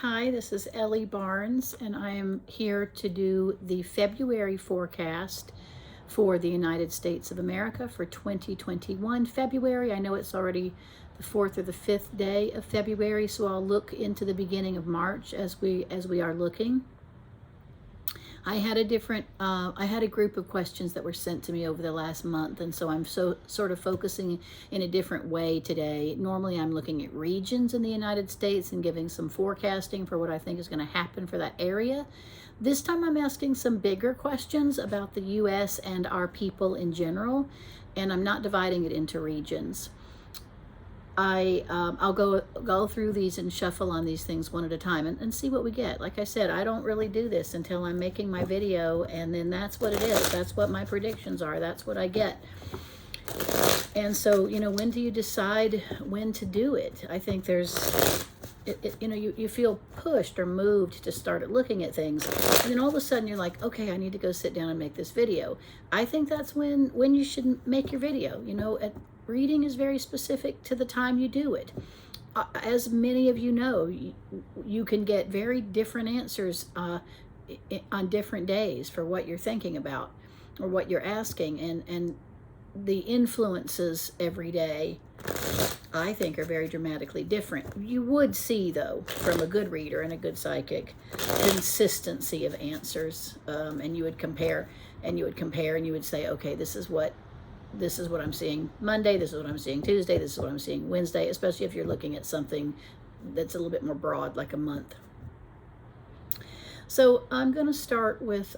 Hi, this is Ellie Barnes, and I am here to do the February forecast for the United States of America for 2021 February. I know it's already the 4th or the 5th day of February, so I'll look into the beginning of March as we are looking. I had a group of questions that were sent to me over the last month, and so I'm sort of focusing in a different way today. Normally I'm looking at regions in the United States and giving some forecasting for what I think is going to happen for that area. This time I'm asking some bigger questions about the U.S. and our people in general, and I'm not dividing it into regions. I'll go through these and shuffle on these things one at a time and see what we get. Like I said, I don't really do this until I'm making my video, and then that's what it is. That's what my predictions are. That's what I get. And so, when do you decide when to do it? I think there's, you feel pushed or moved to start looking at things, and then all of a sudden you're like, okay, I need to go sit down and make this video. I think that's when you should make your video. Reading is very specific to the time you do it. As many of you know, you can get very different answers on different days for what you're thinking about or what you're asking, and the influences every day, I think, are very dramatically different. You would see, though, from a good reader and a good psychic, consistency of answers, and you would compare and you would say, okay, this is what I'm seeing Monday, this is what I'm seeing Tuesday, this is what I'm seeing Wednesday, especially if you're looking at something that's a little bit more broad, like a month. So I'm going to start with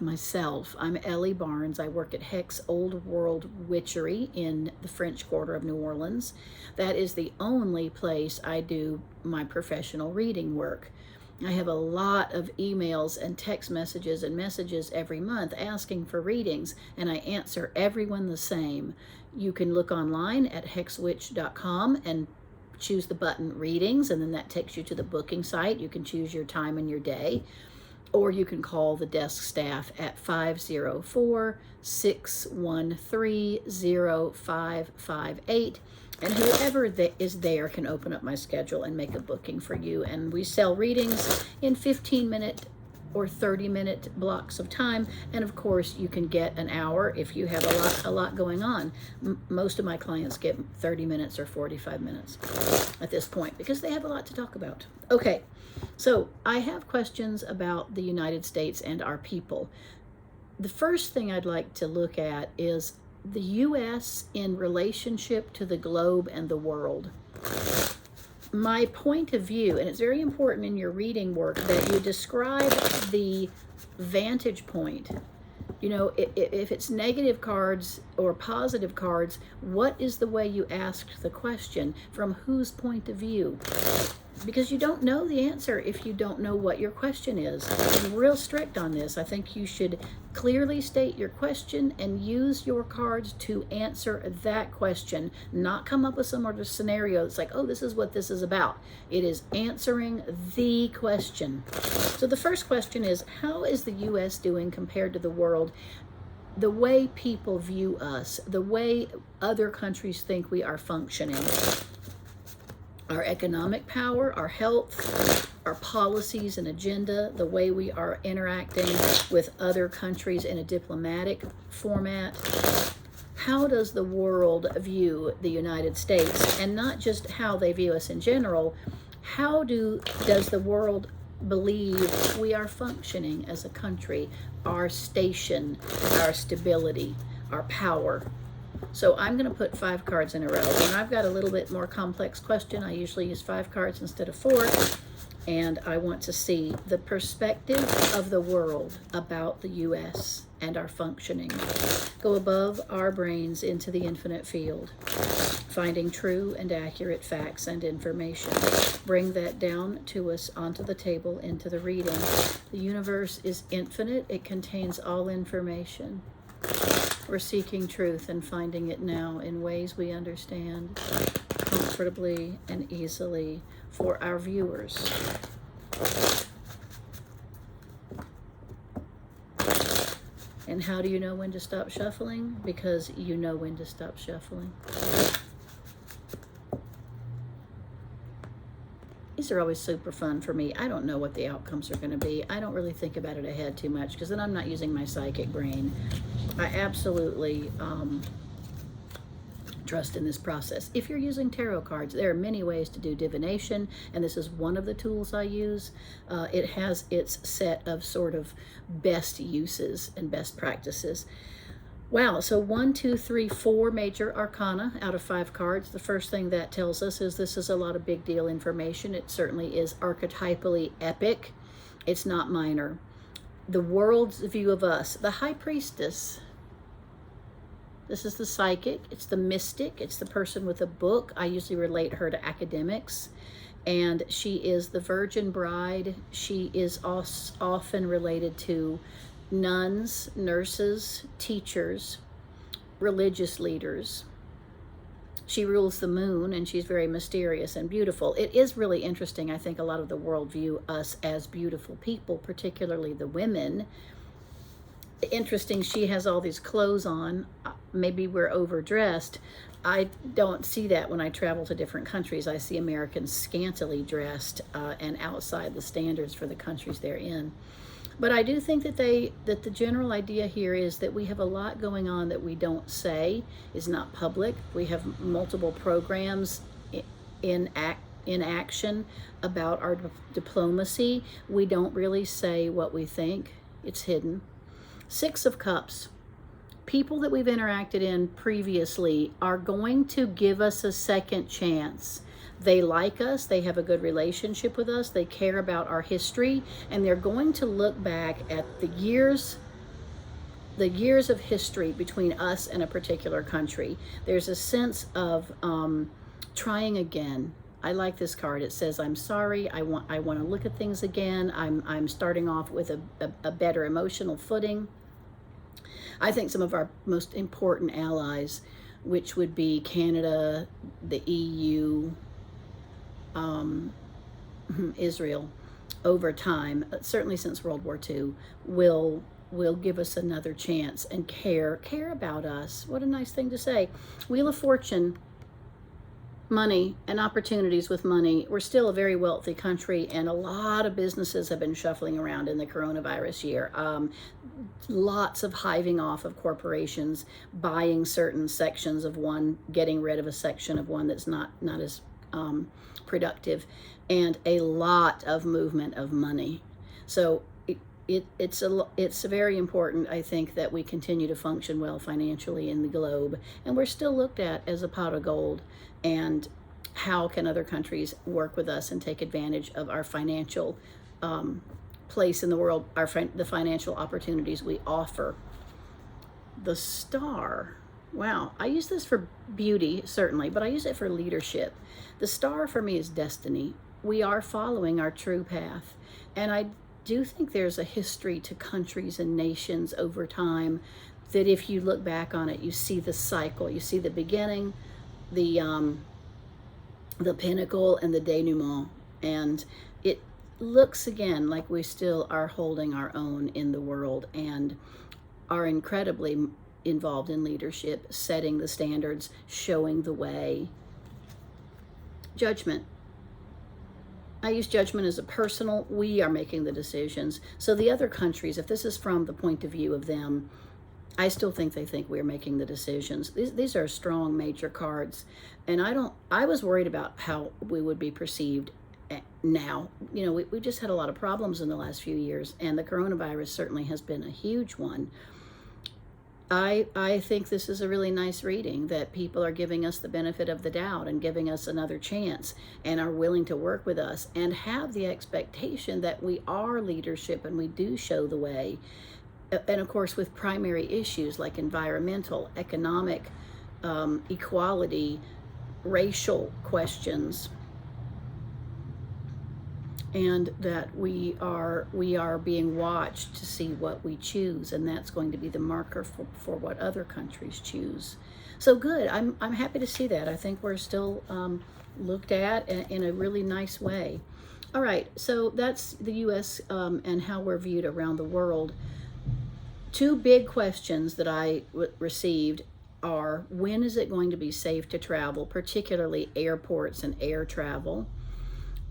myself. I'm Ellie Barnes. I work at Hex Old World Witchery in the French Quarter of New Orleans. That is the only place I do my professional reading work. I have a lot of emails and text messages and messages every month asking for readings, and I answer everyone the same. You can look online at hexwitch.com and choose the button readings, and then that takes you to the booking site. You can choose your time and your day, or you can call the desk staff at 504-613-0558. And whoever is there can open up my schedule and make a booking for you. And we sell readings in 15-minute or 30-minute blocks of time. And of course, you can get an hour if you have a lot going on. Most of my clients get 30 minutes or 45 minutes at this point because they have a lot to talk about. Okay, so I have questions about the United States and our people. The first thing I'd like to look at is the U.S. in relationship to the globe and the world. My point of view, and it's very important in your reading work that you describe the vantage point. If it's negative cards or positive cards, what is the way you asked the question? From whose point of view? Because you don't know the answer if you don't know what your question is. I'm real strict on this. I think you should clearly state your question and use your cards to answer that question, not come up with some other scenario that's like, oh, this is what this is about. It is answering the question. So the first question is, how is the U.S. doing compared to the world? The way people view us, the way other countries think we are functioning. Our economic power, our health, our policies and agenda, the way we are interacting with other countries in a diplomatic format. How does the world view the United States? And not just how they view us in general, how does the world believe we are functioning as a country, our station, our stability, our power? So I'm going to put 5 cards in a row. When I've got a little bit more complex question, I usually use 5 cards instead of 4. And I want to see the perspective of the world about the U.S. and our functioning. Go above our brains into the infinite field, finding true and accurate facts and information. Bring that down to us onto the table into the reading. The universe is infinite. It contains all information. We're seeking truth and finding it now in ways we understand comfortably and easily for our viewers. And how do you know when to stop shuffling? Because you know when to stop shuffling. These are always super fun for me. I don't know what the outcomes are going to be. I don't really think about it ahead too much because then I'm not using my psychic brain. I absolutely trust in this process. If you're using tarot cards, there are many ways to do divination, and this is one of the tools I use. It has its set of sort of best uses and best practices. Wow, so 1, 2, 3, 4 major arcana out of 5 cards. The first thing that tells us is this is a lot of big deal information. It certainly is archetypally epic. It's not minor. The world's view of us. The High Priestess. This is the psychic. It's the mystic. It's the person with a book. I usually relate her to academics. And she is the Virgin Bride. She is often related to nuns, nurses, teachers, religious leaders. She rules the moon, and she's very mysterious and beautiful. It is really interesting. I think a lot of the world view us as beautiful people, particularly the women. Interesting, she has all these clothes on. Maybe we're overdressed. I don't see that when I travel to different countries. I see Americans scantily dressed and outside the standards for the countries they're in. But I do think that the general idea here is that we have a lot going on that we don't say, is not public. We have multiple programs in action about our diplomacy. We don't really say what we think. It's hidden. 6 of Cups. People that we've interacted in previously are going to give us a second chance. They like us, they have a good relationship with us, they care about our history, and they're going to look back at the years of history between us and a particular country. There's a sense of trying again. I like this card. It says, I'm sorry, I want to look at things again. I'm starting off with a better emotional footing. I think some of our most important allies, which would be Canada, the EU, Israel, over time, certainly since World War II, will give us another chance and care about us. What a nice thing to say. Wheel of Fortune. Money and opportunities with money. We're still a very wealthy country, and a lot of businesses have been shuffling around in the coronavirus year. Lots of hiving off of corporations, buying certain sections of one, getting rid of a section of one that's not as productive, and a lot of movement of money. So it's very important, I think, that we continue to function well financially in the globe, and we're still looked at as a pot of gold. And how can other countries work with us and take advantage of our financial place in the world, the financial opportunities we offer? The Star. Wow, I use this for beauty, certainly, but I use it for leadership. The Star for me is destiny. We are following our true path, and I do think there's a history to countries and nations over time that if you look back on it, you see the cycle, you see the beginning, the pinnacle, and the denouement, and it looks again like we still are holding our own in the world and are incredibly involved in leadership, setting the standards, showing the way. Judgment. I use judgment as a personal, we are making the decisions. So the other countries, if this is from the point of view of them, I still think they think we're making the decisions. These are strong major cards. And I was worried about how we would be perceived now. You know, we just had a lot of problems in the last few years, and the coronavirus certainly has been a huge one. I think this is a really nice reading, that people are giving us the benefit of the doubt and giving us another chance and are willing to work with us and have the expectation that we are leadership and we do show the way. And of course, with primary issues like environmental, economic, equality, racial questions, and that we are being watched to see what we choose, and that's going to be the marker for what other countries choose. So good. I'm happy to see that. I think we're still looked at in a really nice way. All right, so that's the U.S. And how we're viewed around the world. 2 big questions that I received are, when is it going to be safe to travel, particularly airports and air travel?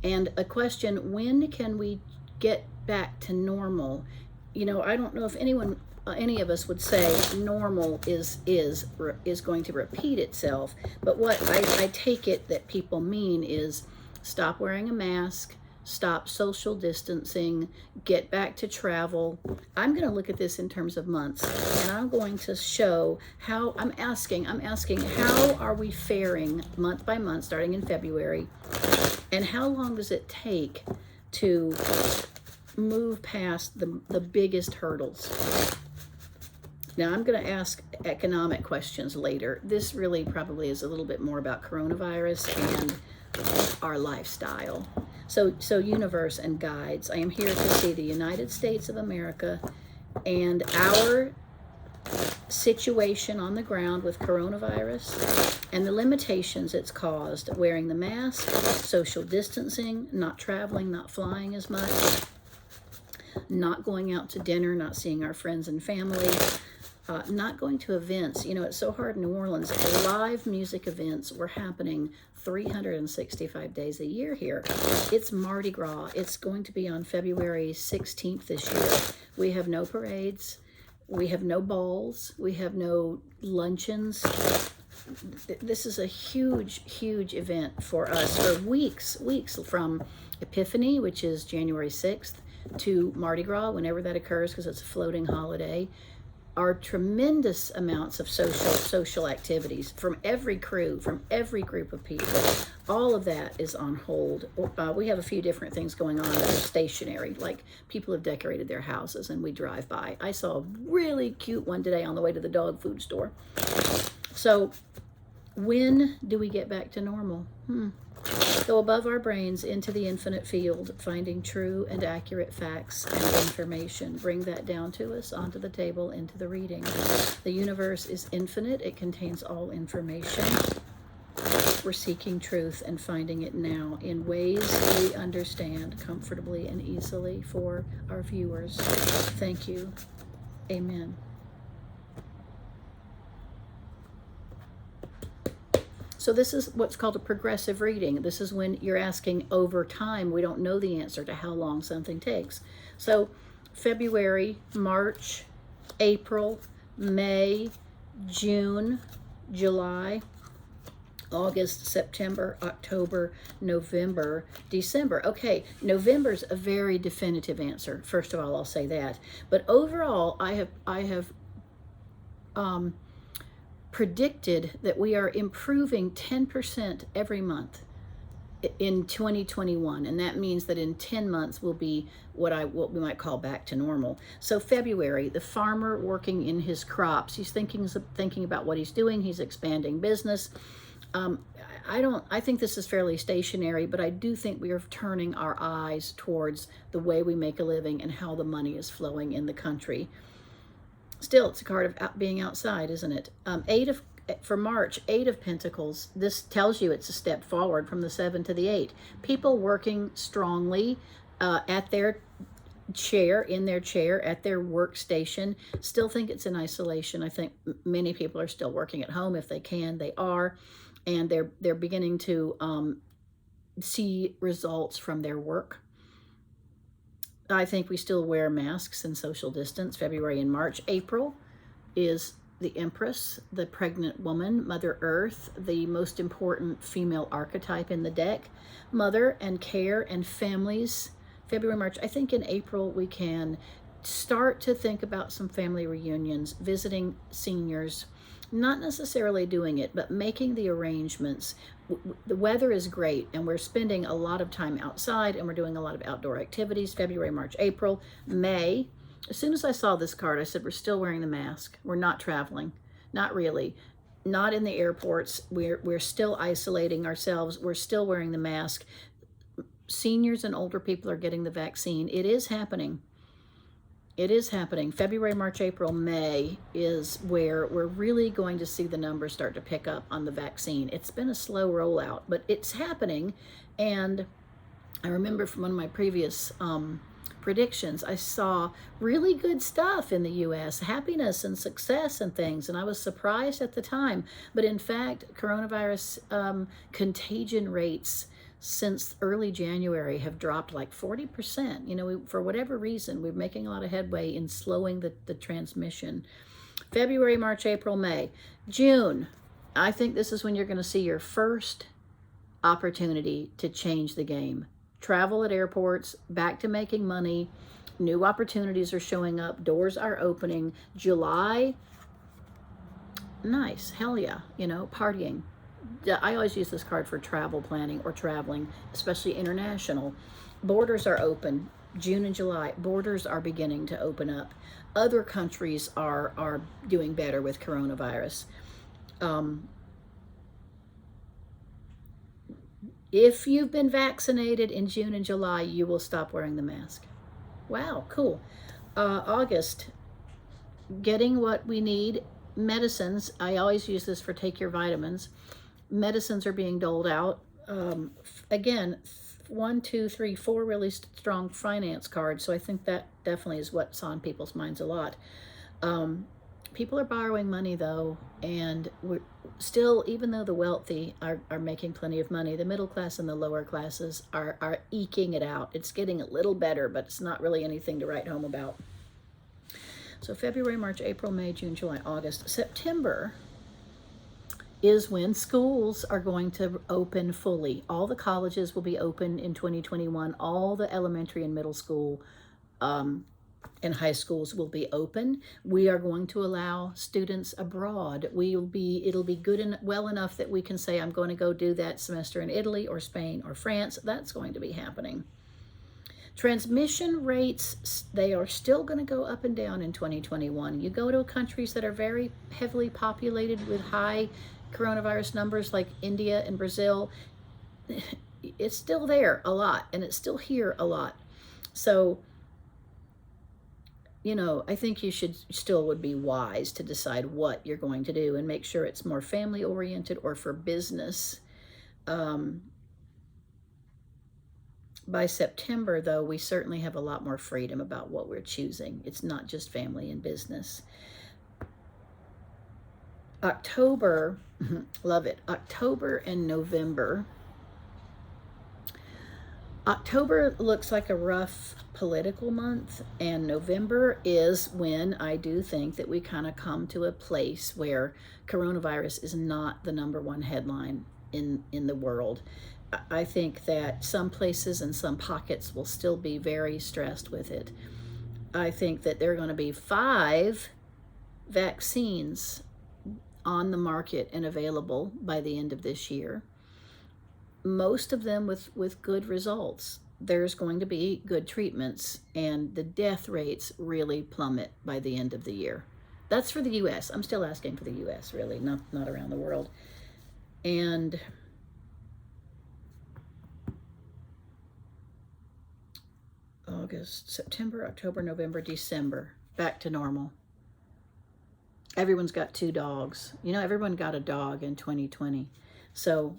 And a question, when can we get back to normal? You know, I don't know if any of us would say normal is going to repeat itself, but what I take it that people mean is stop wearing a mask, stop social distancing, get back to travel. I'm going to look at this in terms of months, and I'm going to show how I'm asking how are we faring month by month starting in February, and how long does it take to move past the biggest hurdles. Now, I'm going to ask economic questions later. This really probably is a little bit more about coronavirus and our lifestyle. So universe and guides, I am here to see the United States of America and our situation on the ground with coronavirus and the limitations it's caused, wearing the mask, social distancing, not traveling, not flying as much, not going out to dinner, not seeing our friends and family, not going to events. You know, it's so hard in New Orleans. Live music events were happening 365 days a year here. It's Mardi Gras. It's going to be on February 16th this year. We have no parades. We have no balls. We have no luncheons. This is a huge, huge event for us for weeks from Epiphany, which is January 6th, to Mardi Gras, whenever that occurs, because it's a floating holiday, are tremendous amounts of social activities from every crew, from every group of people. All of that is on hold. We have a few different things going on that are stationary, like people have decorated their houses and we drive by. I saw a really cute one today on the way to the dog food store. So when do we get back to normal? Go above our brains into the infinite field, finding true and accurate facts and information. Bring that down to us, onto the table, into the reading. The universe is infinite. It contains all information. We're seeking truth and finding it now in ways we understand comfortably and easily for our viewers. Thank you. Amen. So this is what's called a progressive reading. This is when you're asking over time. We don't know the answer to how long something takes. So February, March, April, May, June, July, August, September, October, November, December. Okay, November's a very definitive answer. First of all, I'll say that. But overall, I have predicted that we are improving 10% every month in 2021, and that means that in 10 months will be what we might call back to normal. So February, the farmer working in his crops, he's thinking about what he's doing. He's expanding business. I think this is fairly stationary, but I do think we are turning our eyes towards the way we make a living and how the money is flowing in the country. Still, it's a card of being outside, isn't it? For March, 8 of Pentacles. This tells you it's a step forward from the 7 to the 8. People working strongly at their chair, in their chair, at their workstation. Still think it's in isolation. I think many people are still working at home if they can. They are, and they're beginning to see results from their work. I think we still wear masks and social distance, February and March. April is the Empress, the pregnant woman, Mother Earth, the most important female archetype in the deck. Mother and care and families, February, March. I think in April we can start to think about some family reunions, visiting seniors, not necessarily doing it, but making the arrangements. The weather is great, and we're spending a lot of time outside, and we're doing a lot of outdoor activities, February, March, April. May, as soon as I saw this card, I said, we're still wearing the mask. We're not traveling. Not really. Not in the airports. We're still isolating ourselves. We're still wearing the mask. Seniors and older people are getting the vaccine. It is happening. It is happening. February, March, April, May is where we're really going to see the numbers start to pick up on the vaccine. It's been a slow rollout, but it's happening. And I remember from one of my previous predictions, I saw really good stuff in the U.S., happiness and success and things, and I was surprised at the time. But in fact, coronavirus contagion rates since early January have dropped like 40%. You know, for whatever reason, we're making a lot of headway in slowing the transmission. February, March, April, May. June, I think this is when you're going to see your first opportunity to change the game. Travel at airports, back to making money, new opportunities are showing up, doors are opening. July, nice, hell yeah, you know, partying. I always use this card for travel planning or traveling, especially international. Borders are open. June and July, borders are beginning to open up. Other countries are doing better with coronavirus. If you've been vaccinated in June and July, you will stop wearing the mask. Wow, cool. August, getting what we need. Medicines, I always use this for take your vitamins. Medicines are being doled out. Again, 1, 2, 3, 4 really strong finance cards. So I think that definitely is what's on people's minds a lot. People are borrowing money though, and we're still, even though the wealthy are making plenty of money, the middle class and the lower classes are eking it out. It's getting a little better, but it's not really anything to write home about. So February, March, April, May, June, July, August. September is when schools are going to open fully. All the colleges will be open in 2021. All the elementary and middle school and high schools will be open. We are going to allow students abroad. It'll be good and well enough that we can say, I'm going to go do that semester in Italy or Spain or France. That's going to be happening. Transmission rates, they are still going to go up and down in 2021. You go to countries that are very heavily populated with high coronavirus numbers like India and Brazil, it's still there a lot, and it's still here a lot. So, you know, I think you would be wise to decide what you're going to do and make sure it's more family oriented or for business. By September, though, we certainly have a lot more freedom about what we're choosing. It's not just family and business. October, love it. October and November. October looks like a rough political month, and November is when I do think that we kind of come to a place where coronavirus is not the #1 headline in the world. I think that some places and some pockets will still be very stressed with it. I think that there are going to be 5 vaccines on the market and available by the end of this year. Most of them with good results. There's going to be good treatments, and the death rates really plummet by the end of the year. That's for the U.S. I'm still asking for the U.S., really, not around the world. And August, September, October, November, December, back to normal. Everyone's got 2 dogs. You know, everyone got a dog in 2020. So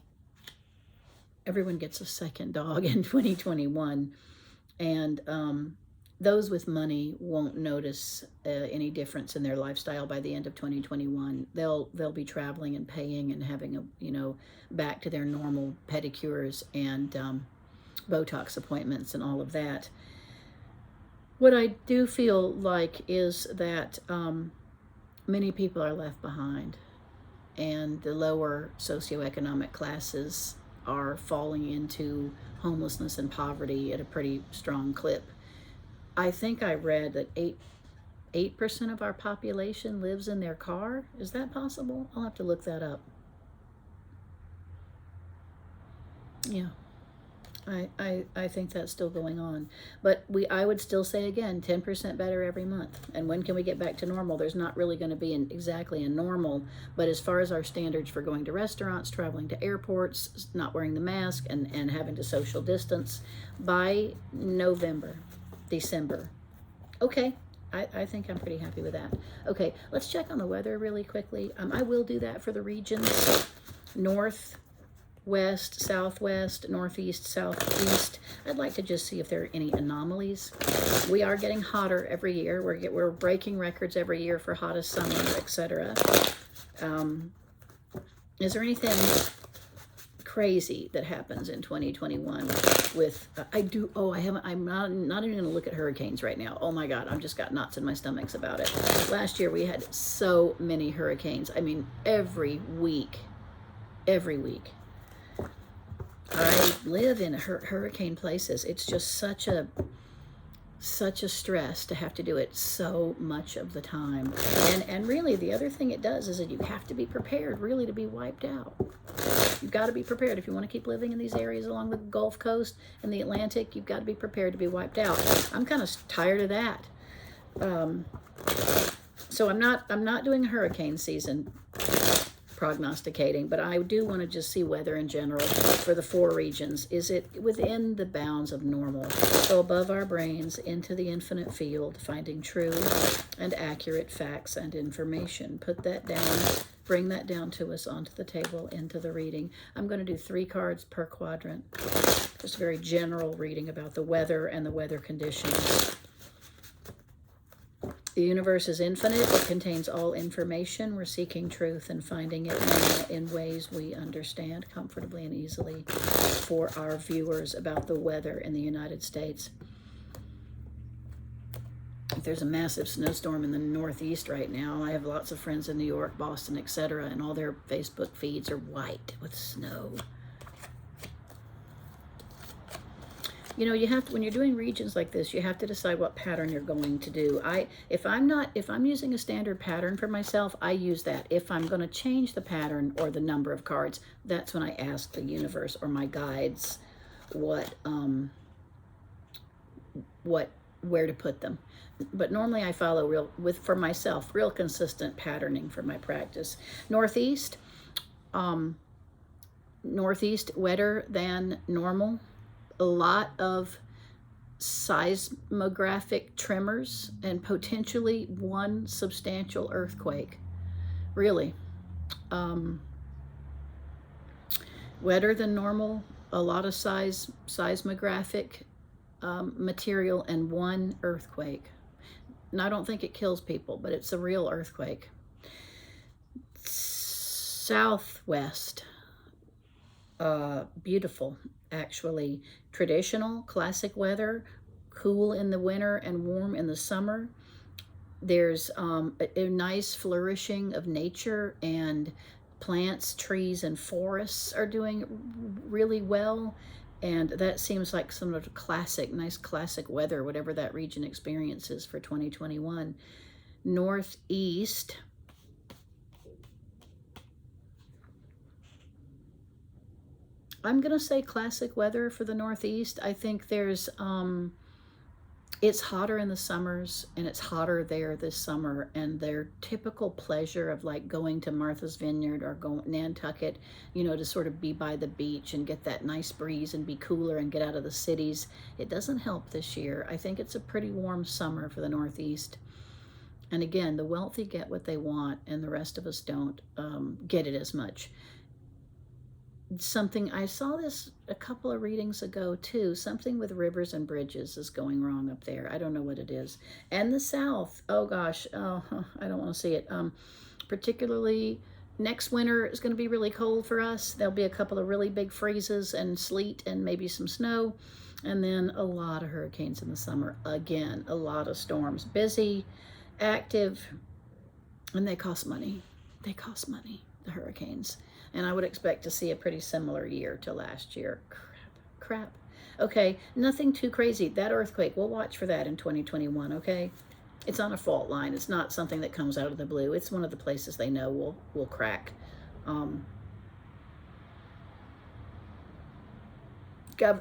everyone gets a second dog in 2021. And those with money won't notice any difference in their lifestyle by the end of 2021. They'll be traveling and paying and having back to their normal pedicures and Botox appointments and all of that. What I do feel like is that many people are left behind, and the lower socioeconomic classes are falling into homelessness and poverty at a pretty strong clip. I think I read that 8% of our population lives in their car. Is that possible? I'll have to look that up. Yeah. I think that's still going on. But I would still say again, 10% better every month. And when can we get back to normal? There's not really going to be exactly a normal, but as far as our standards for going to restaurants, traveling to airports, not wearing the mask, and having to social distance, by November, December. Okay, I think I'm pretty happy with that. Okay, let's check on the weather really quickly. I will do that for the regions. North, west, southwest, northeast, southeast. I'd like to just see if there are any anomalies. We are getting hotter every year. We're breaking records every year for hottest summer, etc. Is there anything crazy that happens in 2021 with I'm not even gonna look at hurricanes right now. Oh my God, I've just got knots in my stomachs about it. Last year we had so many hurricanes. I mean, every week. I live in hurricane places. It's just such a stress to have to do it so much of the time. And really the other thing it does is that you have to be prepared really to be wiped out. You've got to be prepared. If you want to keep living in these areas along the Gulf Coast and the Atlantic, you've got to be prepared to be wiped out. I'm kind of tired of that. So I'm not doing hurricane season prognosticating, but I do want to just see weather in general for the 4 regions. Is it within the bounds of normal? Go above our brains into the infinite field, finding true and accurate facts and information. Put that down, bring that down to us onto the table into the reading. I'm going to do 3 cards per quadrant. Just a very general reading about the weather and the weather conditions. The universe is infinite. It contains all information. We're seeking truth and finding it now in ways we understand comfortably and easily for our viewers about the weather in the United States. If there's a massive snowstorm in the Northeast right now, I have lots of friends in New York, Boston, etc., and all their Facebook feeds are white with snow. You know, you have to, when you're doing regions like this, you have to decide what pattern you're going to do. If I'm using a standard pattern for myself, I use that. If I'm going to change the pattern or the number of cards, that's when I ask the universe or my guides where to put them. But normally I follow for myself, real consistent patterning for my practice. Northeast wetter than normal. A lot of seismographic tremors and potentially 1 substantial earthquake. Really. Wetter than normal, a lot of seismographic material and 1 earthquake. And I don't think it kills people, but it's a real earthquake. Southwest, beautiful. Actually, traditional classic weather, cool in the winter and warm in the summer. There's a nice flourishing of nature, and plants, trees, and forests are doing really well. And that seems like some of the nice classic weather, whatever that region experiences for 2021. Northeast, I'm going to say classic weather for the Northeast. I think there's, it's hotter in the summers, and it's hotter there this summer, and their typical pleasure of like going to Martha's Vineyard or going Nantucket, you know, to sort of be by the beach and get that nice breeze and be cooler and get out of the cities. It doesn't help this year. I think it's a pretty warm summer for the Northeast. And again, the wealthy get what they want, and the rest of us don't get it as much. Something, I saw this a couple of readings ago too, something with rivers and bridges is going wrong up there. I don't know what it is. And the South, oh gosh, I don't want to see it. Particularly next winter is going to be really cold for us. There'll be a couple of really big freezes and sleet and maybe some snow. And then a lot of hurricanes in the summer. Again, a lot of storms. Busy, active, and they cost money. They cost money, the hurricanes. And I would expect to see a pretty similar year to last year. Crap. Okay, nothing too crazy. That earthquake, we'll watch for that in 2021, okay? It's on a fault line. It's not something that comes out of the blue. It's one of the places they know will crack.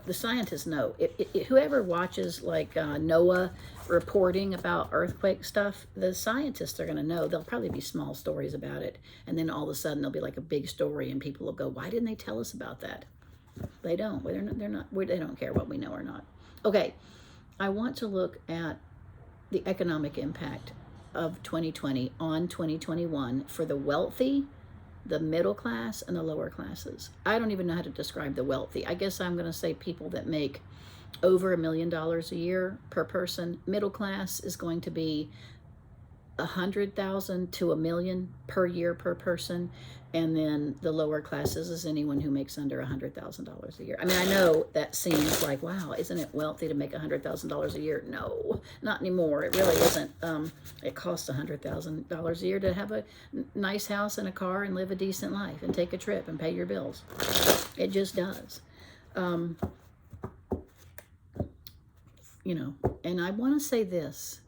The scientists know. Whoever watches like NOAA reporting about earthquake stuff, the scientists are going to know. There'll probably be small stories about it, and then all of a sudden there'll be like a big story, and people will go, "Why didn't they tell us about that?" They don't. They don't care what we know or not. Okay, I want to look at the economic impact of 2020 on 2021 for the wealthy, the middle class, and the lower classes. I don't even know how to describe the wealthy. I guess I'm going to say people that make over $1 million a year per person. Middle class is going to be 100,000 to $1 million per year per person. And then the lower classes is anyone who makes under $100,000 a year. I mean, I know that seems like, wow, isn't it wealthy to make $100,000 a year? No, not anymore. It really isn't. It costs $100,000 a year to have a nice house and a car and live a decent life and take a trip and pay your bills. It just does. You know, and I want to say this.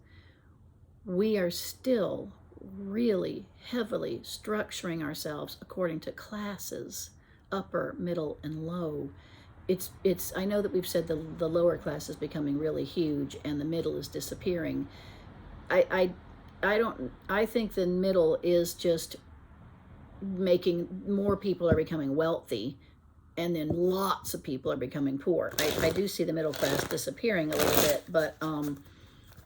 We are still really heavily structuring ourselves according to classes, upper, middle, and low. I know that we've said the lower class is becoming really huge and the middle is disappearing. I think the middle is just making more people are becoming wealthy, and then lots of people are becoming poor. I do see the middle class disappearing a little bit, but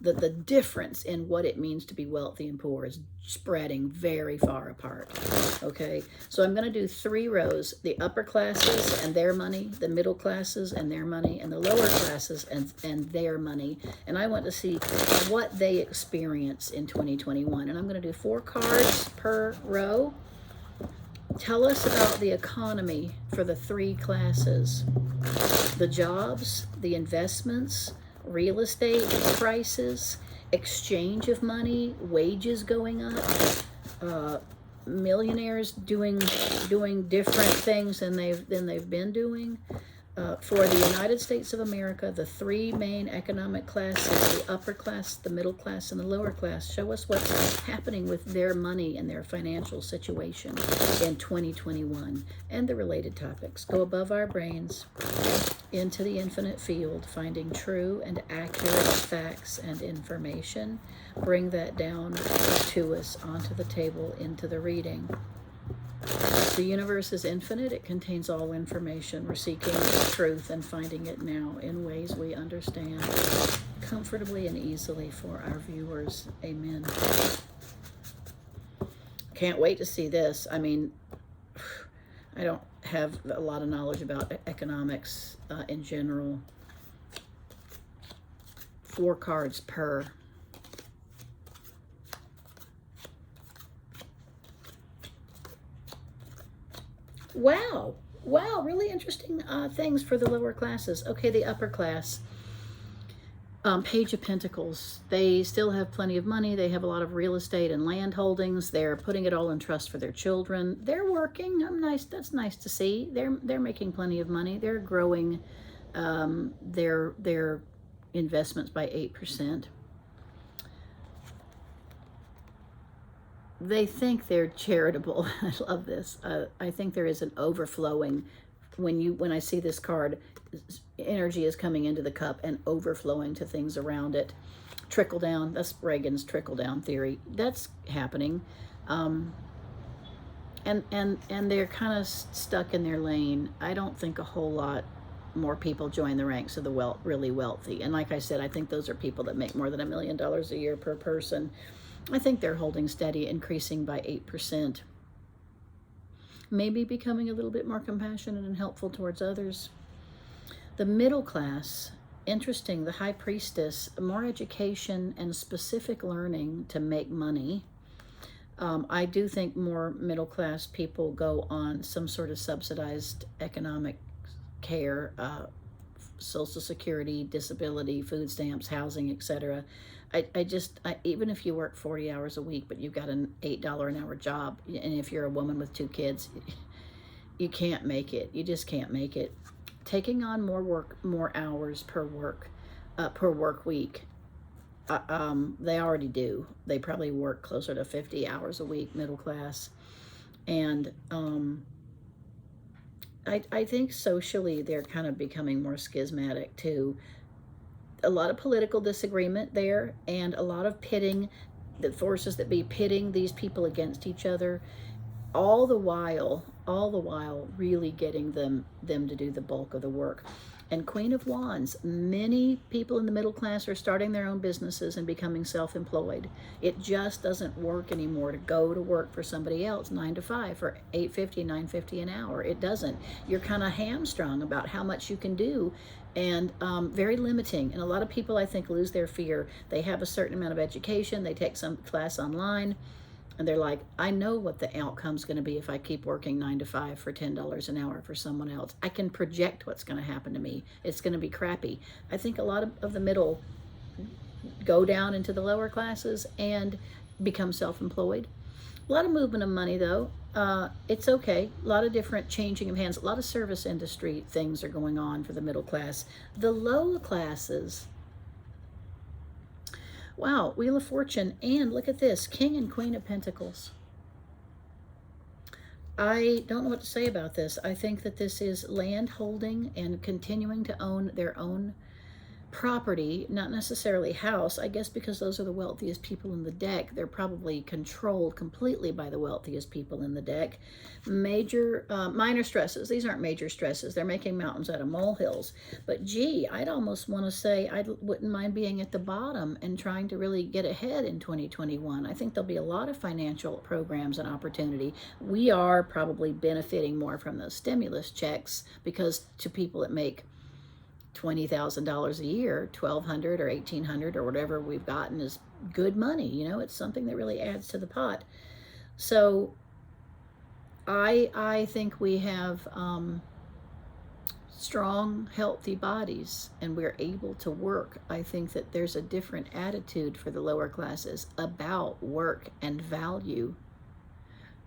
the difference in what it means to be wealthy and poor is spreading very far apart. Okay, so I'm going to do 3 rows: the upper classes and their money, the middle classes and their money, and the lower classes and their money. And I want to see what they experience in 2021. And I'm going to do 4 cards per row. Tell us about the economy for the 3 classes: the jobs, the investments, real estate prices, exchange of money, wages going up, millionaires doing different things than they've been doing. For the United States of America, the 3 main economic classes, the upper class, the middle class, and the lower class, show us what's happening with their money and their financial situation in 2021 and the related topics. Go above our brains into the infinite field, finding true and accurate facts and information. Bring that down to us onto the table into the reading. The universe is infinite. It contains all information. We're seeking truth and finding it now in ways we understand comfortably and easily for our viewers. Amen. Can't wait to see this. I mean, I don't have a lot of knowledge about economics in general. 4 cards per. Wow, really interesting things for the lower classes. Okay, the upper class. Page of Pentacles. They still have plenty of money. They have a lot of real estate and land holdings. They're putting it all in trust for their children. They're working. That's nice to see. They're making plenty of money. They're growing their investments by 8%. They think they're charitable. I love this. I think there is an overflowing. When I see this card, energy is coming into the cup and overflowing to things around it. Trickle down. That's Reagan's trickle down theory. That's happening. And they're kind of stuck in their lane. I don't think a whole lot more people join the ranks of the really wealthy. And like I said, I think those are people that make more than $1 million a year per person. I think they're holding steady, increasing by 8%. Maybe becoming a little bit more compassionate and helpful towards others. The middle class, interesting, the High Priestess, more education and specific learning to make money. I do think more middle class people go on some sort of subsidized economic care, Social Security, disability, food stamps, housing, etc. Even if you work 40 hours a week, but you've got an $8 an hour job, and if you're a woman with 2 kids, you can't make it. You just can't make it. Taking on more hours per work week. They already do. They probably work closer to 50 hours a week, middle class. And I think socially they're kind of becoming more schismatic too. A lot of political disagreement there, and a lot of pitting, the forces that be pitting these people against each other, all the while really getting them to do the bulk of the work. And Queen of Wands, many people in the middle class are starting their own businesses and becoming self-employed. It just doesn't work anymore to go to work for somebody else 9 to 5 for $8.50, $9.50 an hour. It doesn't. You're kind of hamstrung about how much you can do, and very limiting. And a lot of people, I think, lose their fear. They have a certain amount of education. They take some class online, and they're like, I know what the outcome's going to be if I keep working 9 to 5 for $10 an hour for someone else. I can project what's going to happen to me. It's going to be crappy. I think a lot of the middle go down into the lower classes and become self-employed. A lot of movement of money, though. It's okay. A lot of different changing of hands. A lot of service industry things are going on for the middle class. The lower classes, wow, Wheel of Fortune, and look at this, King and Queen of Pentacles. I don't know what to say about this. I think that this is land holding and continuing to own their own property, not necessarily house. I guess because those are the wealthiest people in the deck, they're probably controlled completely by the wealthiest people in the deck. Major, minor stresses. These aren't major stresses. They're making mountains out of molehills. But gee, I'd almost want to say I wouldn't mind being at the bottom and trying to really get ahead in 2021. I think there'll be a lot of financial programs and opportunity. We are probably benefiting more from those stimulus checks, because to people that make $20,000 a year, $1,200 or $1,800 or whatever we've gotten is good money. You know, it's something that really adds to the pot. So I think we have strong, healthy bodies, and we're able to work. I think that there's a different attitude for the lower classes about work and value.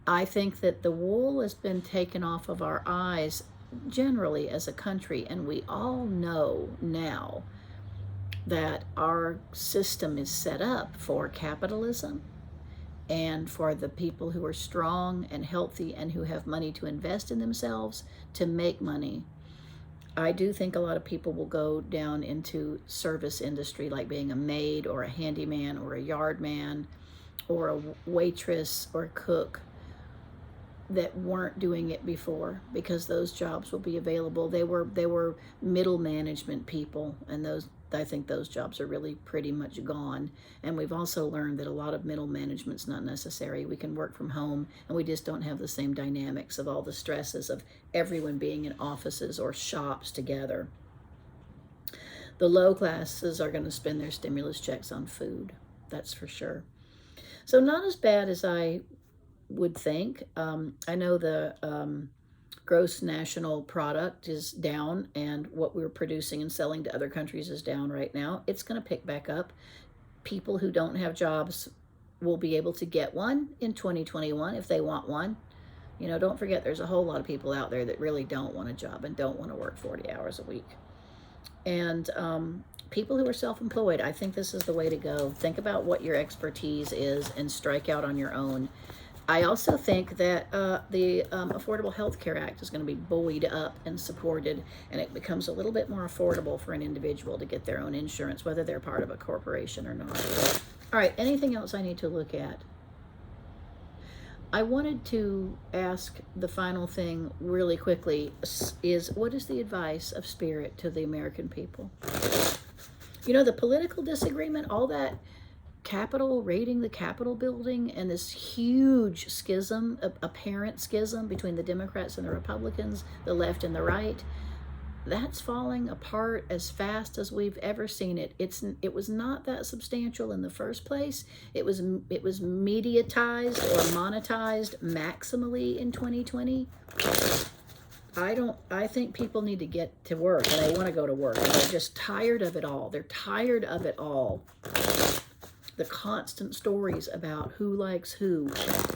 I think that the wool has been taken off of our eyes generally as a country, and we all know now that our system is set up for capitalism and for the people who are strong and healthy and who have money to invest in themselves to make money. I do think a lot of people will go down into service industry, like being a maid or a handyman or a yard man or a waitress or a cook, that weren't doing it before, because those jobs will be available. They were middle management people, and those, I think those jobs are really pretty much gone. And we've also learned that a lot of middle management's not necessary. We can work from home, and we just don't have the same dynamics of all the stresses of everyone being in offices or shops together. The low classes are going to spend their stimulus checks on food, that's for sure. So not as bad as I would think. I know the gross national product is down, and what we're producing and selling to other countries is down right now. It's going to pick back up. People who don't have jobs will be able to get one in 2021 if they want one. You know, don't forget there's a whole lot of people out there that really don't want a job and don't want to work 40 hours a week. And people who are self-employed, I think this is the way to go. Think about what your expertise is and strike out on your own. I also think that the Affordable Health Care Act is going to be buoyed up and supported, and it becomes a little bit more affordable for an individual to get their own insurance, whether they're part of a corporation or not. All right, anything else I need to look at? I wanted to ask the final thing really quickly is, what is the advice of Spirit to the American people? You know, the political disagreement, all that Capitol, raiding the Capitol building, and this huge schism, apparent schism between the Democrats and the Republicans, the left and the right, that's falling apart as fast as we've ever seen it. It was not that substantial in the first place. It was mediatized or monetized maximally in 2020. I think people need to get to work, and they want to go to work, and they're just tired of it all. They're tired of it all. The constant stories about who likes who,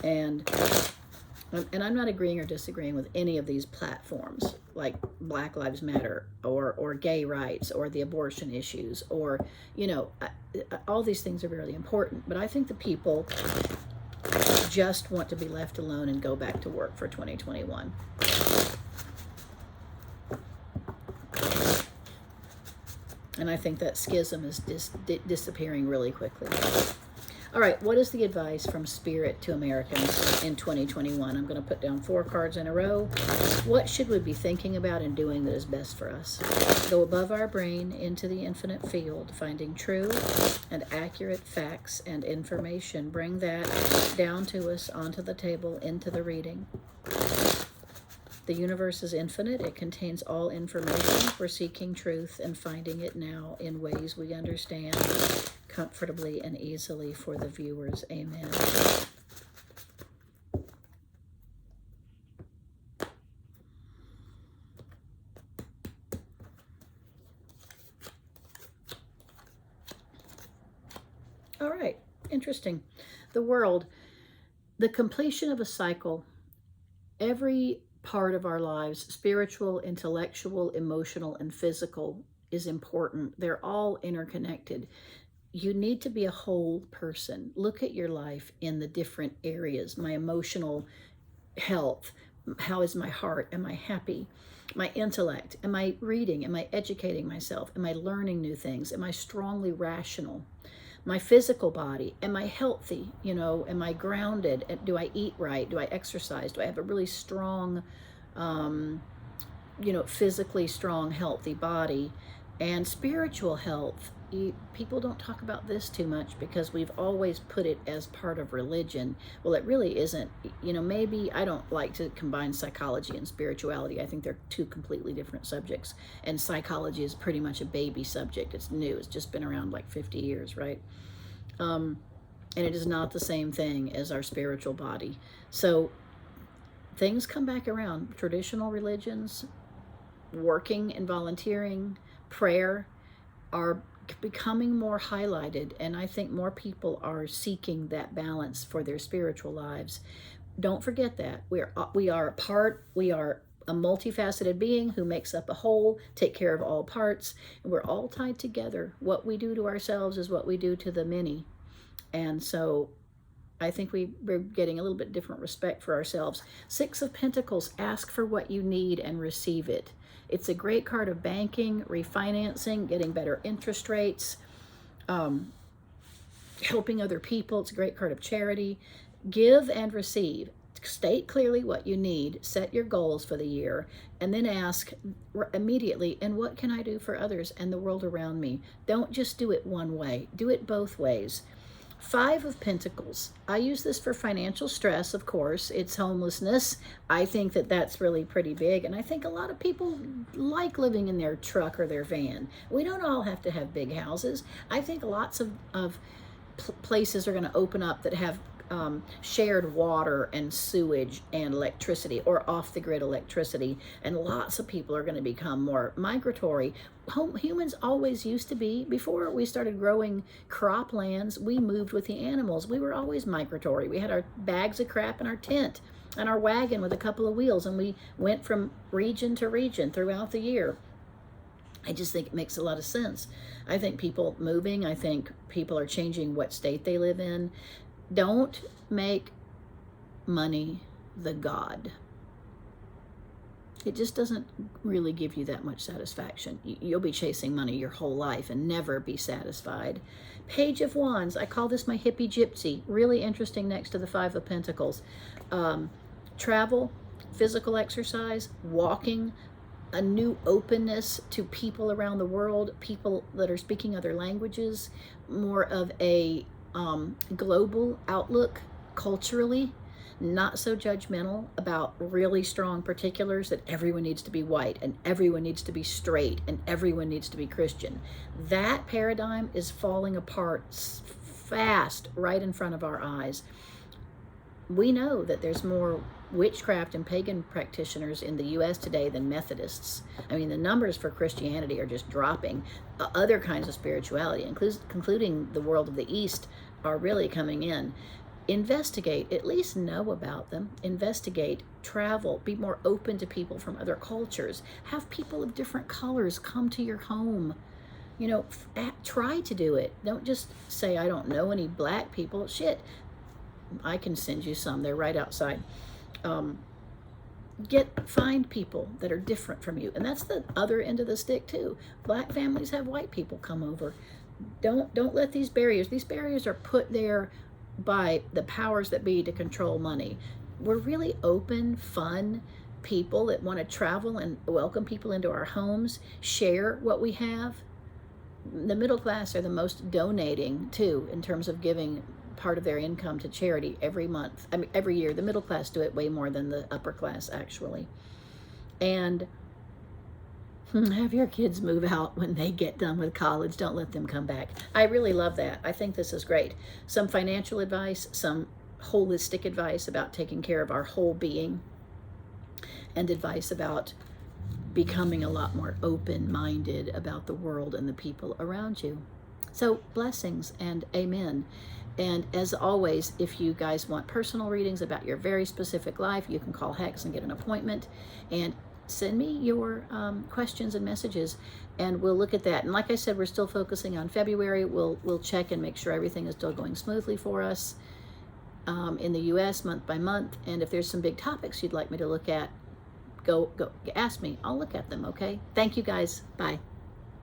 and I'm not agreeing or disagreeing with any of these platforms, like Black Lives Matter or gay rights or the abortion issues, or, you know, all these things are really important, but I think the people just want to be left alone and go back to work for 2021. And I think that schism is disappearing really quickly. All right, what is the advice from Spirit to Americans in 2021? I'm going to put down 4 cards in a row. What should we be thinking about and doing that is best for us? Go above our brain into the infinite field, finding true and accurate facts and information. Bring that down to us, onto the table, into the reading. The universe is infinite. It contains all information. We're seeking truth and finding it now in ways we understand comfortably and easily for the viewers. Amen. All right, interesting. The world, the completion of a cycle, every part of our lives, spiritual, intellectual, emotional, and physical, is important. They're all interconnected. You need to be a whole person. Look at your life in the different areas. My emotional health. How is my heart? Am I happy? My intellect. Am I reading? Am I educating myself? Am I learning new things? Am I strongly rational? My physical body. Am I healthy? You know, am I grounded? Do I eat right? Do I exercise? Do I have a really strong, physically strong, healthy body? And spiritual health. People don't talk about this too much because we've always put it as part of religion. Well, it really isn't. Maybe I don't like to combine psychology and spirituality. I think they're 2 completely different subjects. And psychology is pretty much a baby subject. It's new. It's just been around like 50 years, right? And it is not the same thing as our spiritual body. So things come back around. Traditional religions, working and volunteering, prayer are becoming more highlighted, and I think more people are seeking that balance for their spiritual lives. Don't forget that we are a part. We are a multifaceted being who makes up a whole, take care of all parts, and we're all tied together. What we do to ourselves is what we do to the many, and so I think we're getting a little bit different respect for ourselves. 6 of Pentacles, ask for what you need and receive it. It's a great card of banking, refinancing, getting better interest rates, helping other people. It's a great card of charity. Give and receive. State clearly what you need, set your goals for the year, and then ask immediately, and what can I do for others and the world around me? Don't just do it one way. Do it both ways. 5 of Pentacles. I use this for financial stress, of course. It's homelessness. I think that that's really pretty big. And I think a lot of people like living in their truck or their van. We don't all have to have big houses. I think lots of places are going to open up that have shared water and sewage and electricity, or off-the-grid electricity, and lots of people are going to become more migratory. Humans always used to be, before we started growing croplands, we moved with the animals. We were always migratory. We had our bags of crap in our tent and our wagon with a couple of wheels, and we went from region to region throughout the year. I just think it makes a lot of sense. I think people moving, I think people are changing what state they live in. Don't make money the god. It just doesn't really give you that much satisfaction. You'll be chasing money your whole life and never be satisfied. Page of Wands. I call this my hippie gypsy. Really interesting next to the 5 of Pentacles. Travel, physical exercise, walking, a new openness to people around the world, people that are speaking other languages, more of a global outlook culturally, not so judgmental about really strong particulars that everyone needs to be white and everyone needs to be straight and everyone needs to be Christian. That paradigm is falling apart fast right in front of our eyes. We know that there's more witchcraft and pagan practitioners in the U.S. today than Methodists. I mean, the numbers for Christianity are just dropping. Other kinds of spirituality, including the world of the East, are really coming in. Investigate, at least know about them. Investigate, travel, be more open to people from other cultures. Have people of different colors come to your home. Try to do it. Don't just say, I don't know any black people. Shit, I can send you some. They're right outside. Find people that are different from you. And that's the other end of the stick too. Black families have white people come over. Don't let these barriers are put there by the powers that be to control money. We're really open, fun people that want to travel and welcome people into our homes, share what we have. The middle class are the most donating too, in terms of giving part of their income to charity every month. I mean, every year. The middle class do it way more than the upper class, actually. And have your kids move out when they get done with college. Don't let them come back. I really love that. I think this is great. Some financial advice, some holistic advice about taking care of our whole being, and advice about becoming a lot more open-minded about the world and the people around you. So blessings and amen. And as always, if you guys want personal readings about your very specific life, you can call Hex and get an appointment, and send me your questions and messages, and we'll look at that. And like I said, we're still focusing on February. We'll check and make sure everything is still going smoothly for us in the U.S. month by month. And if there's some big topics you'd like me to look at, go ask me. I'll look at them. Okay. Thank you guys. Bye.